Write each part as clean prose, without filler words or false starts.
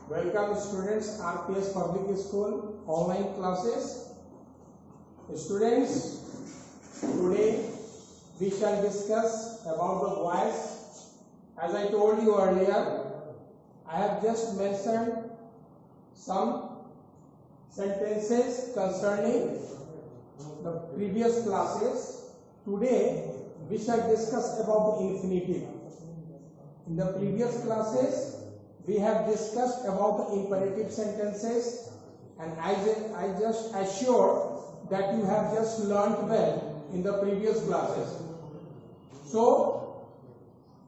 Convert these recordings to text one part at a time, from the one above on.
Welcome students, RPS Public School online classes. Students, today we shall discuss about the voice. As I told you earlier, I have just mentioned some sentences concerning the previous classes. Today we shall discuss about the infinitive. In the previous classes we have discussed about the imperative sentences, and I just assure that you have just learnt well in the previous classes. So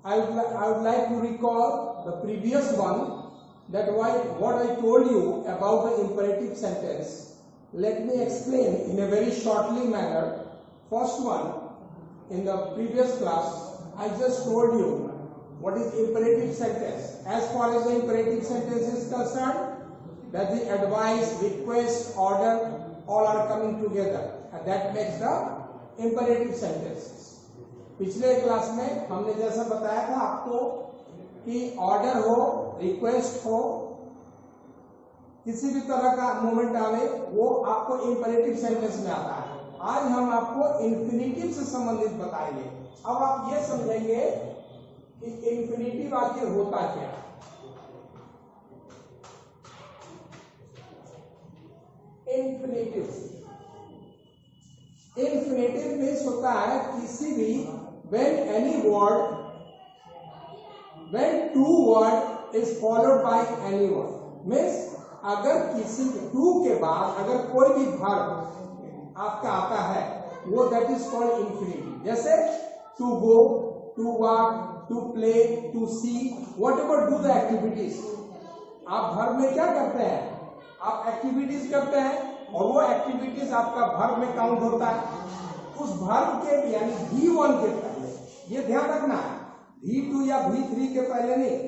I would like to recall the previous one, that what I told you about the imperative sentence. Let me explain in a very shortly manner. First one, in the previous class I just told you what is imperative sentence. As far as the imperative sentence is concerned, that the advice, request, order all are coming together, and that makes the imperative sentences. पिछले class में हमने जैसा बताया था आपको कि order हो, request हो, किसी भी तरह का मूवमेंट आवे, वो आपको इंपेरेटिव सेंटेंस में आता है। आज हम आपको इंफिनिटिव से संबंधित बताएंगे। अब आप ये समझेंगे कि इंफिनिटिव आखिर होता क्या है। इंफिनिटिव मीन्स होता है किसी भी when two word is followed by any word, means अगर किसी टू के बाद अगर कोई भी वर्ब आपका आता है, वो दैट इज कॉल्ड इंफिनिटिव। जैसे to go, to walk, to play, to see, whatever do the activities. आप वर्ब में क्या करते हैं? आप एक्टिविटीज करते हैं, और वो एक्टिविटीज आपका वर्ब में काउंट होता है। उस वर्ब के यानी V1 के पहले, ये ध्यान रखना है, V2 या V3 के पहले नहीं,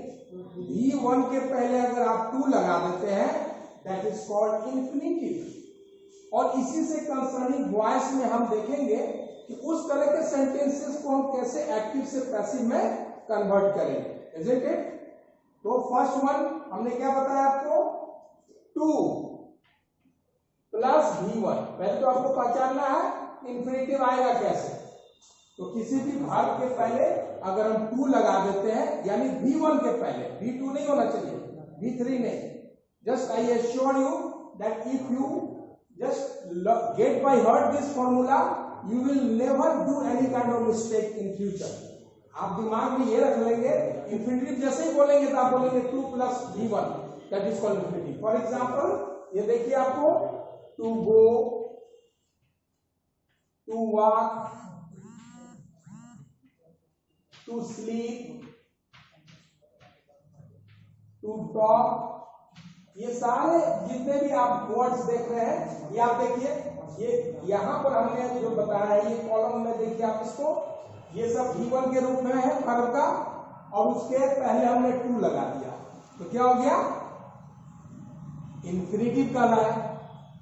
V1 के पहले अगर आप टू लगा देते हैं, दैट इज कॉल्ड इंफिनिटिव। और इसी से कंसर्निंग वॉइस में हम देखेंगे कि उस तरह के सेंटेंसेस को हम कैसे एक्टिव से पैसिव में कन्वर्ट करेंगे। Isn't it? तो फर्स्ट वन हमने क्या बताया आपको? To plus V1। पहले तो आपको पहचानना है इंफिनिटिव आएगा कैसे। तो किसी भी वर्ब के पहले अगर हम टू लगा देते हैं, यानी V1 के पहले, V2 नहीं होना चाहिए, V3 नहीं। Just I assure you that if you just get by heart this formula, you will never do any kind of mistake in future. आप दिमाग में ये रख लेंगे, इंफिनिटिव जैसे ही बोलेंगे तो आप बोलेंगे to plus V1, that is called infinitive. For example ये देखिए आपको, to go, to walk, to sleep, to talk, ये सारे जितने भी आप वर्ड्स देख रहे हैं, ये आप देखिए, ये यहां पर हमने जो बताया है, ये कॉलम में देखिए आप इसको, ये सब V1 के रूप में है वर्ब का, और उसके पहले हमने टू लगा दिया, तो क्या हो गया? इंफिनिटिव का है।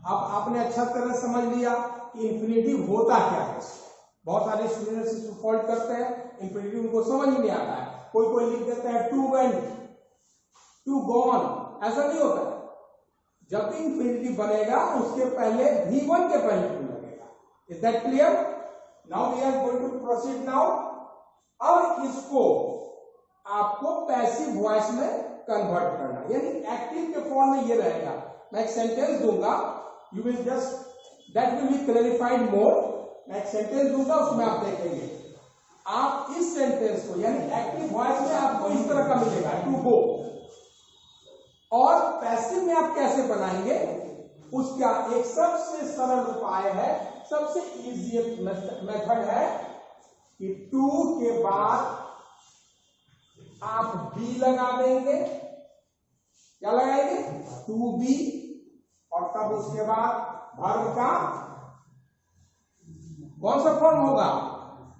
अब आपने अच्छा तरह समझ लिया कि इंफिनिटिव होता क्या है। बहुत सारे स्टूडेंट्स इसको फॉल्ट करते हैं, इंफिनिटिव उनको समझ ही नहीं आता है। कोई लिख देता है टू वेंट, टू गॉन, ऐसा नहीं होता है। जब भी इंफिनिटिव बनेगा उसके पहले V1 के पहले टू लगेगा। Is that clear? Now we are going to proceed now. अब इसको आपको पैसिव वॉइस में कन्वर्ट करना, यानी एक्टिव के फॉर्म में ये रहेगा। मैं एक सेंटेंस दूंगा, you will just that will be clarified more. मैं एक सेंटेंस दूंगा, उसमें आप देखेंगे, आप इस सेंटेंस को यानी एक्टिव वॉइस में आपको इस तरह का मिलेगा, टू गो। और पैसिव में आप कैसे बनाएंगे, उसका एक सबसे सरल उपाय है, सबसे इजी मेथड है कि टू के बाद आप बी लगा देंगे। क्या लगाएंगे? टू बी, और तब उसके बाद वर्ब का कौन सा फॉर्म होगा?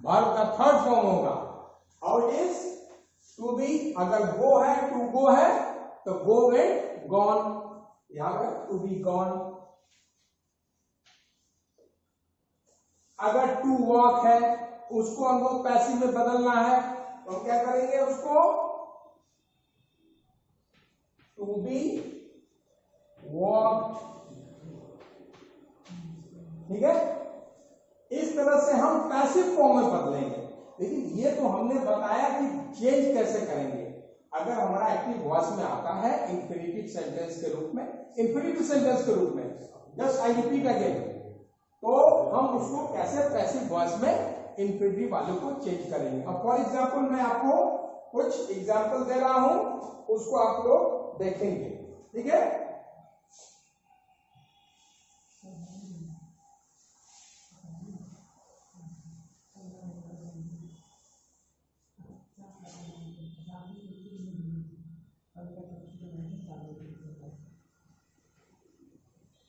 वर्ब का थर्ड फॉर्म होगा। How it is? To be, अगर गो है, टू गो है, तो गो वेंट गॉन, यहां पर टू बी गॉन। अगर टू वॉक है, उसको हमको पैसिव में बदलना है, तो क्या करेंगे? उसको टू बी वॉक्ड, ठीक है। इस तरह से हम पैसिव फॉर्म में बदलेंगे। लेकिन ये तो हमने बताया कि चेंज कैसे करेंगे। अगर हमारा एक्टिव वॉइस में आता है इंफिनिटिव सेंटेंस के रूप में, इंफिनिटिव सेंटेंस के रूप में, जस्ट आई रिपीट अगेन, तो हम उसको कैसे पैसिव वॉइस में इंफिनिटिव वाले को चेंज करेंगे। अब फॉर एग्जांपल मैं आपको कुछ एग्जांपल दे रहा हूं, उसको आप लोग देखेंगे, ठीक है।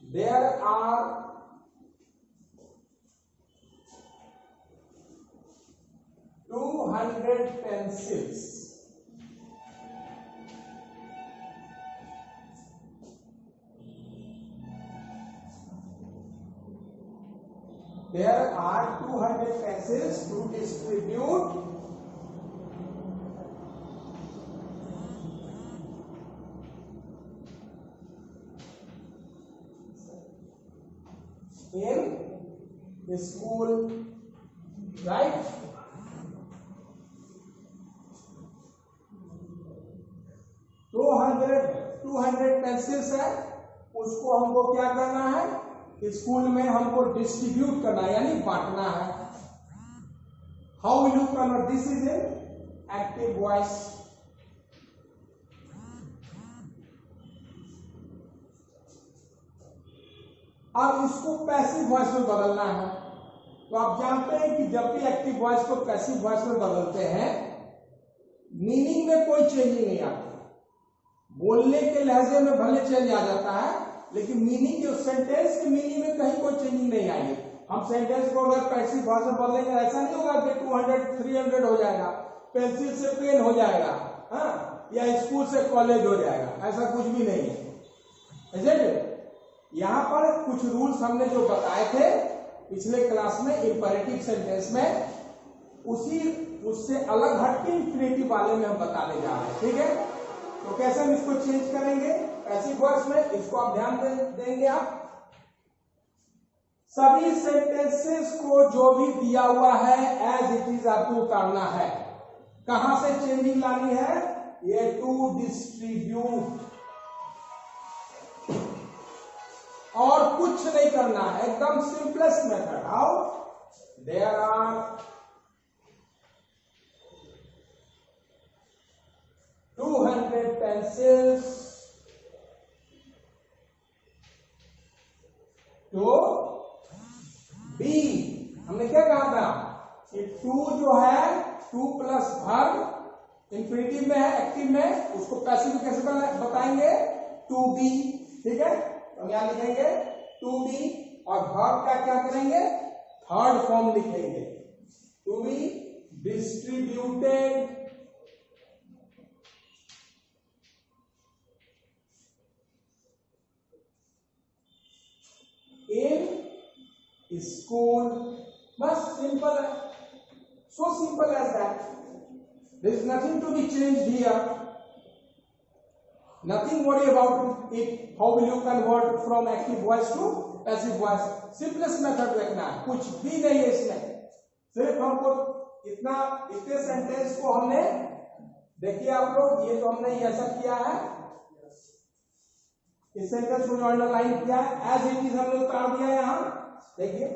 There are 200 pencils. There are 200 pencils to distribute in school, right? Two hundred pencils है, उसको हमको क्या करना है, स्कूल में हमको डिस्ट्रीब्यूट करना है, यानी बांटना है। How will you convert this is in active voice. अब इसको पैसिव वॉइस में बदलना है। तो आप जानते हैं कि जब भी एक्टिव वॉइस को पैसिव वॉइस में बदलते हैं, मीनिंग में कोई चेंजिंग नहीं आती। बोलने के लहजे में भले चेंज आ जाता है, लेकिन मीनिंग के सेंटेंस के मीनिंग में कहीं कोई चेंजिंग नहीं आएगी। हम सेंटेंस को अगर पैसिव वॉइस में बदलेंगे, ऐसा नहीं होगा कि 200 300 हो जाएगा, पेंसिल से पेन हो जाएगा, हाँ, या स्कूल से कॉलेज हो जाएगा, ऐसा कुछ भी नहीं है। यहां पर कुछ रूल्स हमने जो बताए थे पिछले क्लास में इंपरेटिव सेंटेंस में, उससे अलग हटके इंफिनिटिव वाले में हम बताने जा रहे हैं, ठीक है। तो कैसे हम इसको चेंज करेंगे पैसिव वॉइस में, इसको आप ध्यान देंगे। आप सभी सेंटेंसेस को जो भी दिया हुआ है एज इट इज आपको उतारना है। कहां से चेंजिंग लानी है, ये टू डिस्ट्रीब्यूट, और कुछ नहीं करना है, एकदम simplest method. How, there are 200 pencils to be, हमने क्या कहा था, ये टू जो है, टू प्लस वर्ब इंफिनिटिव में है, एक्टिव में, उसको पैसिव में कैसे बताएंगे, टू बी, ठीक है। तो यहां लिखेंगे टू बी, और वर्ब का क्या करेंगे, थर्ड फॉर्म लिखेंगे, to be distributed in school. बस सिंपल है, so simple as that. There is nothing to be changed here, nothing worry about it. How will you convert from active voice to passive voice? Simplest method रखना है, कुछ भी नहीं है इसमें। सिर्फ हमको इतने सेंटेंस को हमने, देखिए आप लोग, ये तो हमने ऐसा किया है, इस सेंटेंस को जो अंडरलाइन किया है एज इट इज हमने उतार दिया यहां। देखिए,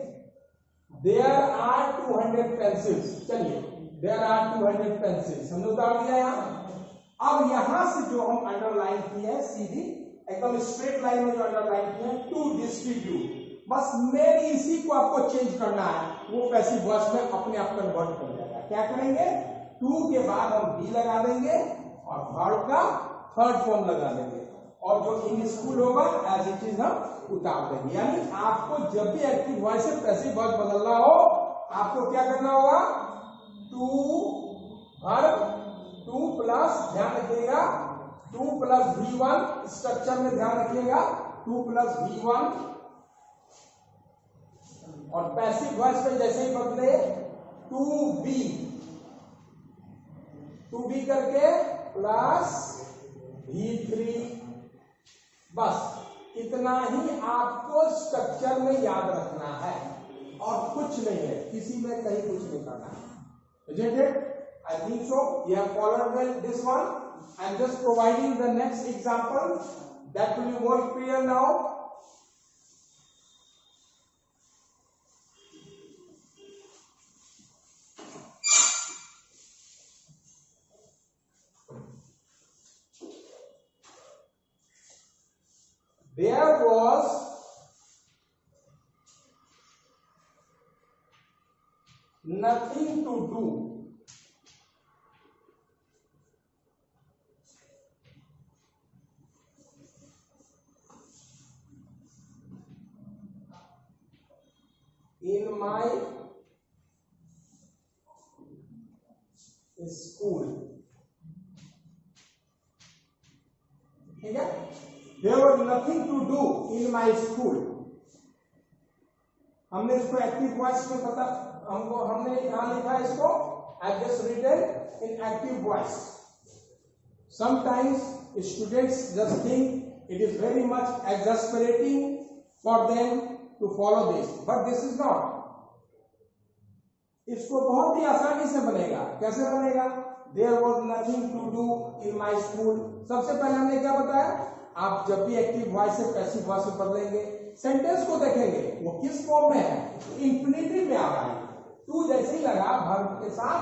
देयर आर 200 पेंसिल्स, चलिए देयर आर 200 पेंसिल्स हमने उतार दिया यहां। अब यहां से जो हम अंडरलाइन की है, सीधी एकदम स्ट्रेट लाइन में जो अंडरलाइन की है, टू डिस्ट्रीब्यूट, बस मेन इसी को आपको चेंज करना है, वो पैसिव वॉइस में अपने आप कन्वर्ट कर जाएगा। क्या करेंगे, टू के बाद हम बी लगा देंगे और वर्ब का थर्ड फॉर्म लगा देंगे, और जो इन स्कूल होगा एज इट इज हम उतार देंगे। यानी आपको जब भी एक्टिव वॉइस से पैसिव वॉइस बदलना हो, आपको क्या करना होगा, टू वर्ब, टू प्लस, ध्यान रखिएगा, टू प्लस V1 स्ट्रक्चर में ध्यान रखिएगा, टू प्लस V1, और पैसिव वॉइस में जैसे ही बदले टू बी करके प्लस V3 बस इतना ही आपको स्ट्रक्चर में याद रखना है और कुछ नहीं है, किसी में कहीं कुछ नहीं करना है। Isn't it? I think so. You have followed well this one. I am just providing the next example that will be more clear now. There was nothing to do in my school. ठीक है? There was nothing to do in my school. हमने इसको active voice में पता हमने कहा लिखा इसको I just written in active voice. Sometimes students just think it is very much exasperating for them to follow this, but this is not. इसको बहुत ही आसानी से बनेगा। कैसे बनेगा? There was nothing to do in my school. सबसे पहले हमने क्या बताया? आप जब भी एक्टिव वॉइस से पैसिव वॉइस में बदलेंगे, सेंटेंस को देखेंगे वो किस फॉर्म में है, इंफिनिटिव में आ रहा है। टू जैसे ही लगा वर्ब के साथ,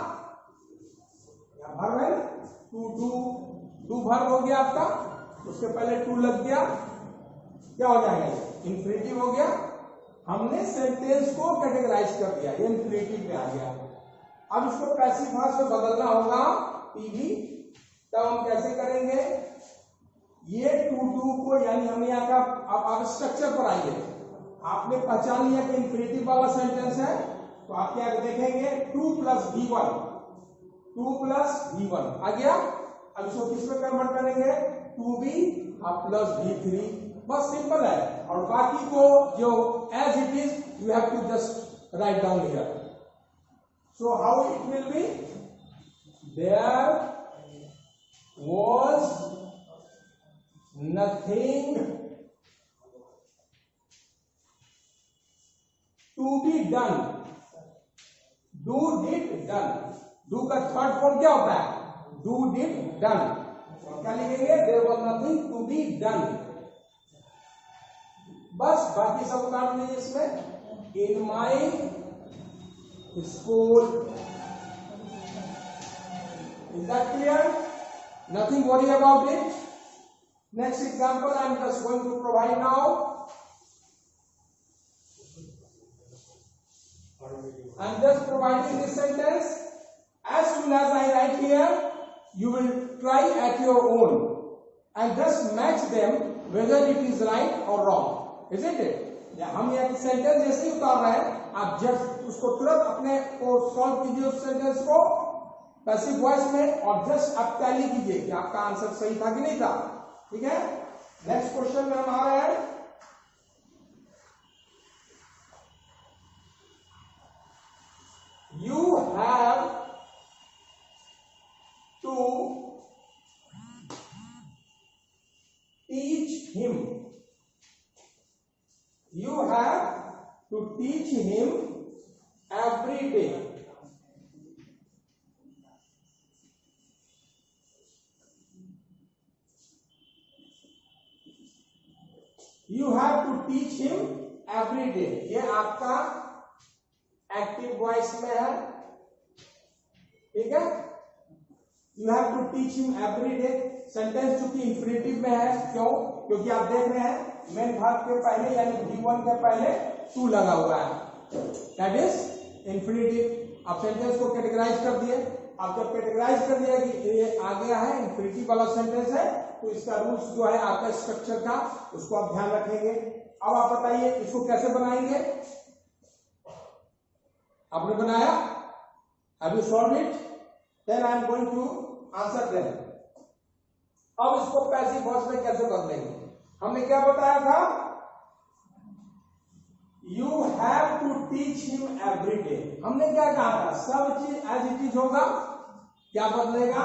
या वर्ब है टू डू वर्ब हो गया आपका, उसके पहले टू लग गया, क्या हो जाएगा? इंफिनिटिव हो गया। हमने सेंटेंस को कैटेगराइज कर दिया, ये इंफिनिटिव में आ गया। अब इसको पैसिव वॉइस में बदलना होगा पीवी, तब हम कैसे करेंगे? ये टू डू को, यानी हमने यहाँ का अब स्ट्रक्चर पर आइए। आपने पहचान लिया कि इंफिनिटिव वाला सेंटेंस है, तो आप क्या देखेंगे? 2 + V1, 2 + V1 आ गया। अब इसको किस में कन्वर्ट करेंगे? 2V + V3, बस सिंपल है। और बाकी को जो as it is you have to just write down here. So how it will be? There was nothing to be done. Do did done, do का थर्ड फॉर्म क्या होता है? Do did done. क्या लिखेंगे? There was nothing to be done. बस बाकी सब उतार लीजिए इसमें। In my school, is that clear? Nothing worry about it. Next example I am just going to provide now. I am just providing this sentence. As soon as I write here, you will try at your own and just match them whether it is right or wrong, isn't it? हम यहाँ sentence जैसे ही उतार रहे हैं, आप just उसको तुरंत अपने को सॉल्व कीजिए उस सेंटेंस को पैसिव वॉइस में, और जस्ट आप टैली कीजिए कि आपका आंसर सही था कि नहीं था। ठीक है? नेक्स्ट क्वेश्चन में हम आ रहे हैं। You have to teach him. You have to teach him every day. You have to teach him every day. ये आपका एक्टिव वॉइस में है। ठीक है? You have to teach him every day. Sentence चूंकि इंफिनिटिव में है, क्यों? क्योंकि आप देख रहे हैं मेन वर्ब के पहले यानी V1 के पहले टू लगा हुआ है, दैट इज इंफिनिटिव। आप सेंटेंस को कैटेगराइज कर दिए। आप जब कैटेगराइज कर दिया कि ये आ गया है इंफिनिटिव वाला सेंटेंस है, तो इसका रूल्स जो है आपका स्ट्रक्चर का, उसको आप ध्यान रखेंगे। अब आप बताइए इसको कैसे बनाएंगे? आपने बनाया? Have you solved it? Then I am going to answer them. अब इसको पैसिव वॉइस में कैसे बदलेंगे? हमने क्या बताया था? You have to teach him every day. हमने क्या कहा था? सब चीज एज इट इज होगा। क्या बदलेगा?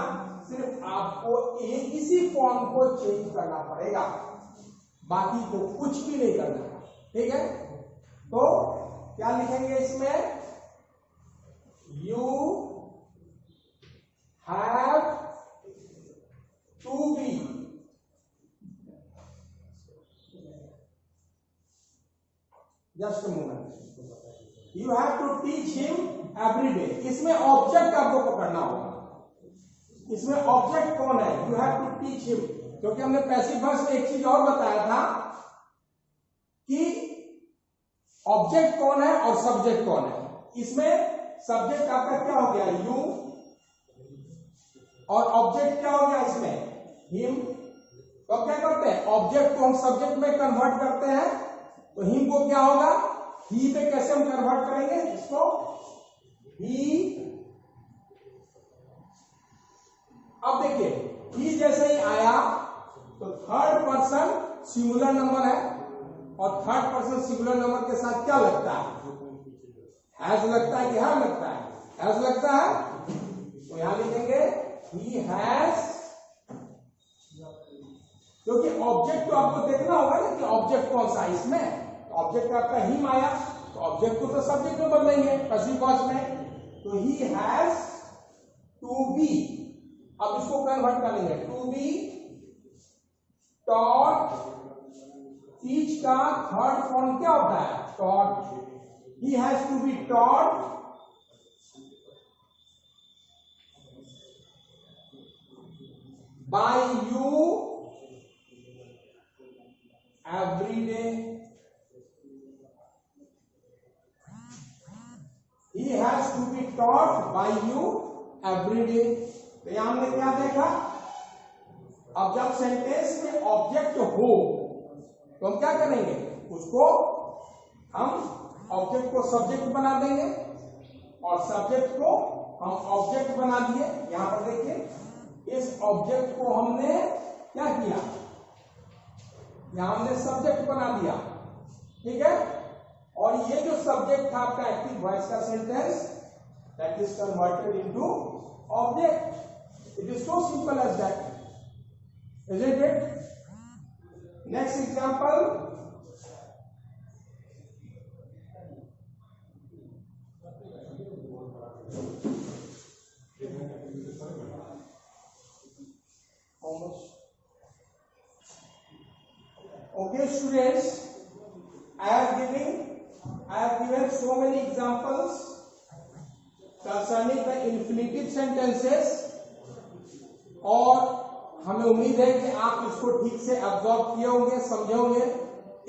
सिर्फ आपको एक इसी फॉर्म को चेंज करना पड़ेगा। बाकी को कुछ भी नहीं करना है, ठीक है। तो क्या लिखेंगे इसमें, you have to be, just a moment, you have to teach him every day. इसमें ऑब्जेक्ट आपको पकड़ना होगा, इसमें ऑब्जेक्ट कौन है, you have to teach him, क्योंकि हमने पैसिव वॉइस में एक चीज और बताया था कि ऑब्जेक्ट कौन है और सब्जेक्ट कौन है। इसमें सब्जेक्ट आपका क्या हो गया, यू, और ऑब्जेक्ट क्या हो गया इसमें, हिम। तो अब क्या करते हैं, ऑब्जेक्ट को हम सब्जेक्ट में कन्वर्ट करते हैं, तो हिम को क्या होगा, ही पे कैसे हम कन्वर्ट करेंगे इसको, ही। अब देखिए ही जैसे ही आया तो थर्ड पर्सन सिंगुलर नंबर है, और थर्ड पर्सन सिंगुलर नंबर के साथ क्या लगता है, हैज लगता है कि हैव लगता है, हैज लगता है। तो यहां लिखेंगे ही हैज, क्योंकि ऑब्जेक्ट तो आपको देखना होगा ना कि ऑब्जेक्ट कौन सा है इसमें। ऑब्जेक्ट आपका हिम आया तो ऑब्जेक्ट को तो सब्जेक्ट में बदलेंगे पैसिव वॉइस में, तो ही हैज टू बी। अब इसको कन्वर्ट करेंगे, टू बी टॉट, टीच का थर्ड फॉर्म क्या होता है, taught, he has to be taught by you every day, he has to be taught by you every day। तो यहां हमने क्या देखा, अब जब सेंटेंस में ऑब्जेक्ट हो तो हम क्या करेंगे, उसको हम ऑब्जेक्ट को सब्जेक्ट बना देंगे, और सब्जेक्ट को हम ऑब्जेक्ट बना दिए। यहां पर देखिए इस ऑब्जेक्ट को हमने क्या किया, यहां हमने सब्जेक्ट बना दिया, ठीक है। और ये जो सब्जेक्ट था आपका एक्टिव वॉइस का sentence, that is converted into object. It is so simple as that, isn't it? Next example, how much? Okay students, I have given so many examples concerning the infinitive sentences, और हमें उम्मीद है कि आप इसको ठीक से अब्जॉर्व किए होंगे, समझे होंगे।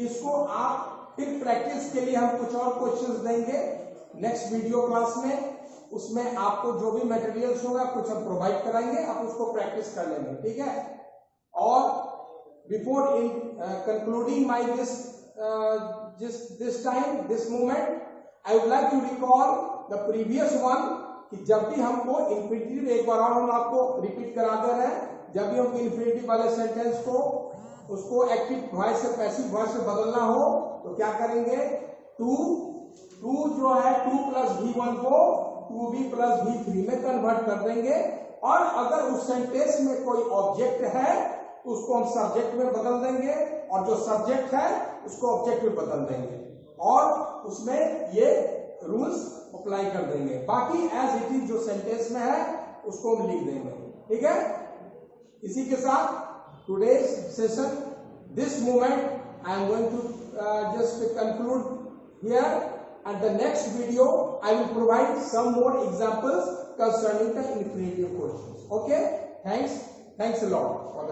इसको आप फिर प्रैक्टिस के लिए हम कुछ और क्वेश्चंस देंगे नेक्स्ट वीडियो क्लास में, उसमें आपको जो भी मटेरियल्स होगा कुछ हम प्रोवाइड कराएंगे, आप उसको प्रैक्टिस कर लेंगे, ठीक है। और before in concluding my this time this moment, I would like to recall the previous one, कि जब भी हमको इंफिनिटिव, एक बार और हम आपको रिपीट करा दे रहे हैं, जब भी हमको इंफिनिटिव वाले सेंटेंस को उसको एक्टिव वॉइस से पैसिव वॉइस से बदलना हो तो क्या करेंगे, टू जो है 2 + V1 को 2V + V3 में कन्वर्ट कर देंगे, और अगर उस सेंटेंस में कोई ऑब्जेक्ट है तो उसको हम सब्जेक्ट में बदल देंगे, और जो सब्जेक्ट है उसको ऑब्जेक्ट में बदल देंगे, और उसमें ये रूल्स अप्लाई कर देंगे। बाकी एज इट इज जो सेंटेंस में है उसको हम लिख देंगे, ठीक है। इसी के साथ today's session, this moment I am going to just conclude here, and the next video I will provide some more examples concerning the infinitive questions. Okay, thanks a lot for